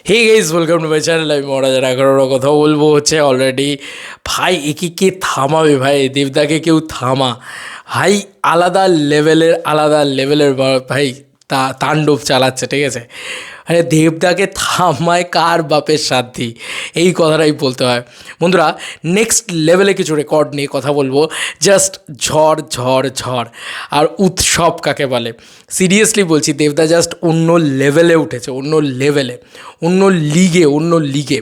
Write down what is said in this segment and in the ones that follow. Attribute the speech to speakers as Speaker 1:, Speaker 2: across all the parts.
Speaker 1: Hey guys, welcome to my channel. আমি মহারাজা এগারোর কথা বলবো হচ্ছে অলরেডি। ভাই একে কে থামাবে ভাই? দেবদাকে কেউ থামা ভাই। আলাদা লেভেলের ভাই তাণ্ডব চালাচ্ছে, ঠিক আছে। আরে দেবদাকে থামায় কার বাপের সাধ্যি, এই কথাটাই বলতে হয় বন্ধুরা। নেক্সট লেভেলে কিছু রেকর্ড নিয়ে কথা বলবো। জাস্ট ঝড় ঝড় ঝড় আর উৎসব কাকে বলে, সিরিয়াসলি বলছি। দেবদা জাস্ট অন্য লেভেলে উঠেছে, অন্য লিগে।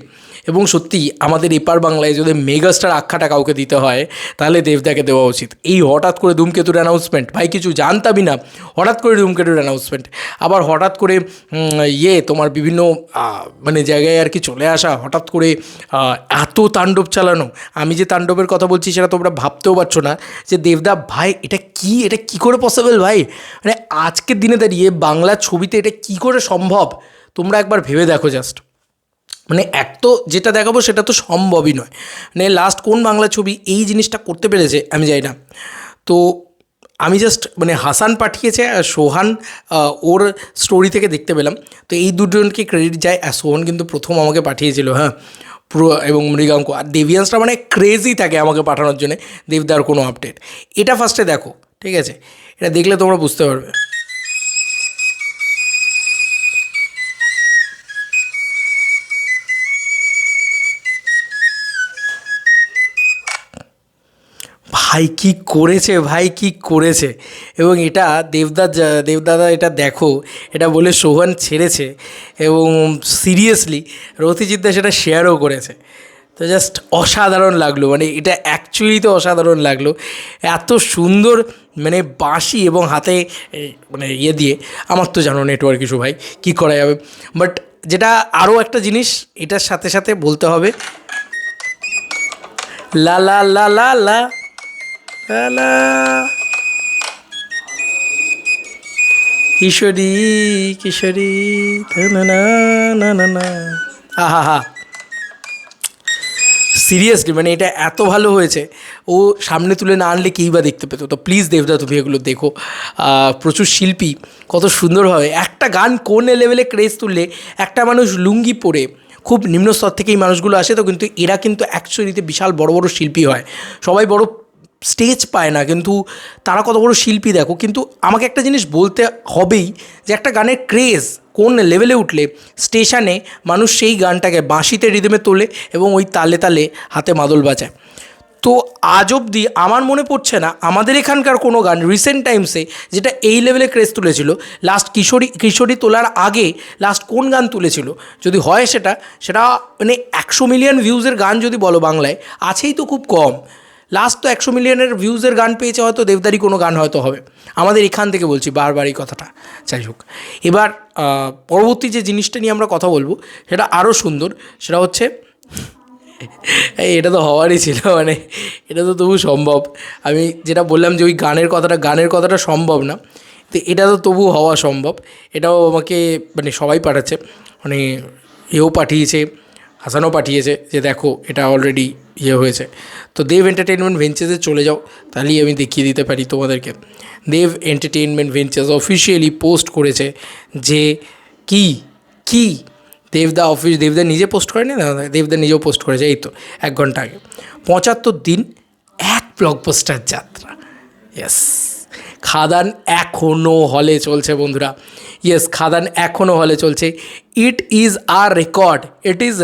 Speaker 1: এবং সত্যি আমাদের এপার বাংলায় যদি মেগাস্টার আখ্যাটা কাউকে দিতে হয় তাহলে দেবদাকে দেওয়া উচিত। এই হঠাৎ করে ধূমকেতুর অ্যানাউন্সমেন্ট, ভাই কিছু জানতামই না, হঠাৎ করে ধূমকেতুর অ্যানাউন্সমেন্ট, আবার হঠাৎ করে তোমার বিভিন্ন মানে জায়গায় আর কি চলে আসা, হঠাৎ করে এত তাণ্ডব চালানো। আমি যে তাণ্ডবের কথা বলছি সেটা তোমরা ভাবতেও পারছো না যে দেবদা ভাই এটা কি করে পসিবল ভাই। মানে আজকের দিনে দাঁড়িয়ে বাংলা ছবিতে এটা কি করে সম্ভব, তোমরা একবার ভেবে দেখো জাস্ট। মানে এক তো যেটা দেখাবো সেটা তো সম্ভবই নয়। মানে লাস্ট কোন বাংলা ছবি এই জিনিসটা করতে পেরেছে আমি জানি না। তো আমি জাস্ট মানে হাসান পাঠিয়েছে আর সোহান ওর স্টোরি থেকে দেখতে পেলাম। তো এই দুজনকে ক্রেডিট যায়। আর সোহান কিন্তু প্রথম আমাকে পাঠিয়েছিল, হ্যাঁ পুরো, এবং মৃগাঙ্ক আর দেবিয়ান্সটা মানে ক্রেজি থাকে আমাকে পাঠানোর জন্যে দেবদার কোনো আপডেট। এটা ফার্স্টে দেখো, ঠিক আছে, এটা দেখলে তোমরা বুঝতে পারবে। ভাই কি করেছে। এবং এটা দেবদাদা এটা দেখো, এটা বলে সোহান ছেড়েছে। এবং সিরিয়াসলি রথিজিৎদা সেটা শেয়ারও করেছে। তো জাস্ট অসাধারণ লাগলো, মানে এটা অ্যাকচুয়ালি তো অসাধারণ লাগলো। এত সুন্দর মানে বাঁশি এবং হাতে মানে দিয়ে, আমার তো জানো নেটওয়ার্ক ইস্যু ভাই, কী করা যাবে। বাট যেটা আরও একটা জিনিস এটার সাথে সাথে বলতে হবে, লা লা লা লা লা লা, কিশোরী কিশোরী, না না না না না, হা হা। সিরিয়াসলি মানে এটা এত ভালো হয়েছে, ও সামনে তুলে না আনলে কেই বা দেখতে পেতো। তো প্লিজ দেবদা তুমি এগুলো দেখো। প্রচুর শিল্পী কত সুন্দরভাবে একটা গান কোন লেভেলে ক্রেজ তুললে একটা মানুষ লুঙ্গি পরে, খুব নিম্ন স্তর থেকে এই মানুষগুলো আসে, তো কিন্তু এরা কিন্তু অ্যাকচুয়ালিতে বিশাল বড় বড় শিল্পী হয়। সবাই বড় স্টেজ পায় না, কিন্তু তারা কত বড় শিল্পী দেখো। কিন্তু আমাকে একটা জিনিস বলতে হবেই যে একটা গানের ক্রেজ কোন লেভেলে উঠলে স্টেশনে মানুষ সেই গানটাকে বাঁশিতে রিদমে তোলে এবং ওই তালে তালে হাতে মাদল বাজায়। তো আজ অবধি আমার মনে পড়ছে না আমাদের এখানকার কোনো গান রিসেন্ট টাইমসে যেটা এই লেভেলে ক্রেজ তুলেছিল। লাস্ট কিশোরী তোলার আগে লাস্ট কোন গান তুলেছিল, যদি হয় সেটা মানে 100 মিলিয়ন ভিউজের গান যদি বলো বাংলায়, আছেই তো খুব কম। লাস্ট তো 100 মিলিয়নের ভিউজের গান পেয়েছে, হয়তো দেবদারি কোনো গান হয়তো হবে আমাদের এখান থেকে, বলছি বারবার এই কথাটা। যাই হোক, এবার পরবর্তী যে জিনিসটা নিয়ে আমরা কথা বলবো সেটা আরও সুন্দর। সেটা হচ্ছে এটা তো হওয়ারই ছিল, মানে এটা তো তবু সম্ভব। আমি যেটা বললাম যে ওই গানের কথাটা সম্ভব না, তো এটা তো তবু হওয়া সম্ভব। এটাও আমাকে মানে সবাই পাঠাচ্ছে, মানে এও পাঠিয়েছে, হাসানও পাঠিয়েছে যে দেখো এটা অলরেডি হয়েছে। তো দেব এন্টারটেনমেন্ট ভেঞ্চার্সে চলে যাও, তাহলেই আমি দেখিয়ে দিতে পারি তোমাদেরকে। দেব এন্টারটেনমেন্ট ভেঞ্চার্স অফিসিয়ালি পোস্ট করেছে যে কি কি দেবদা নিজে পোস্ট করেনি না, দেবদা নিজেও পোস্ট করেছে এই তো 1 ঘন্টা আগে। 75 দিন এক ব্লকবাস্টার যাত্রা। ইয়েস, খাদান এখনও হলে চলছে বন্ধুরা। খাদান এখনও হলে চলছে। ইট ইজ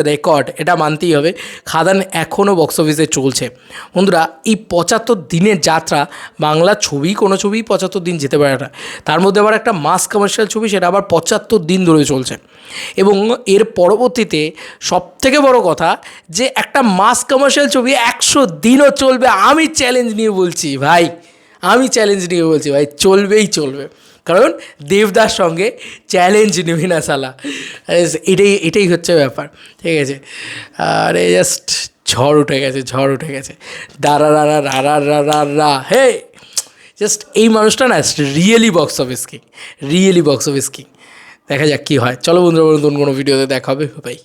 Speaker 1: রেকর্ড, এটা মানতেই হবে। খাদান এখনও বক্স অফিসে চলছে বন্ধুরা। এই 75 দিনের যাত্রা, বাংলা কোনো ছবি 75 দিন যেতে পারে না, তার মধ্যে আবার একটা মাস কমার্শিয়াল ছবি, সেটা আবার 75 দিন ধরে চলছে। এবং এর পরবর্তীতে সবথেকে বড় কথা যে একটা মাস কমার্শিয়াল ছবি 100 দিনও চলবে। আমি চ্যালেঞ্জ নিয়ে বলছি ভাই, চলবে। কারণ দেবদার সঙ্গে চ্যালেঞ্জ নিবি না সালা, এটাই হচ্ছে ব্যাপার, ঠিক আছে। আরে জাস্ট ঝড় উঠে গেছে। দারা রা হে, জাস্ট এই মানুষটা না রিয়েলি বক্স অফিস কিং। দেখা যাক কী হয়। চলো বন্ধুরা, নতুন কোনো ভিডিওতে দেখা হবে ভাই।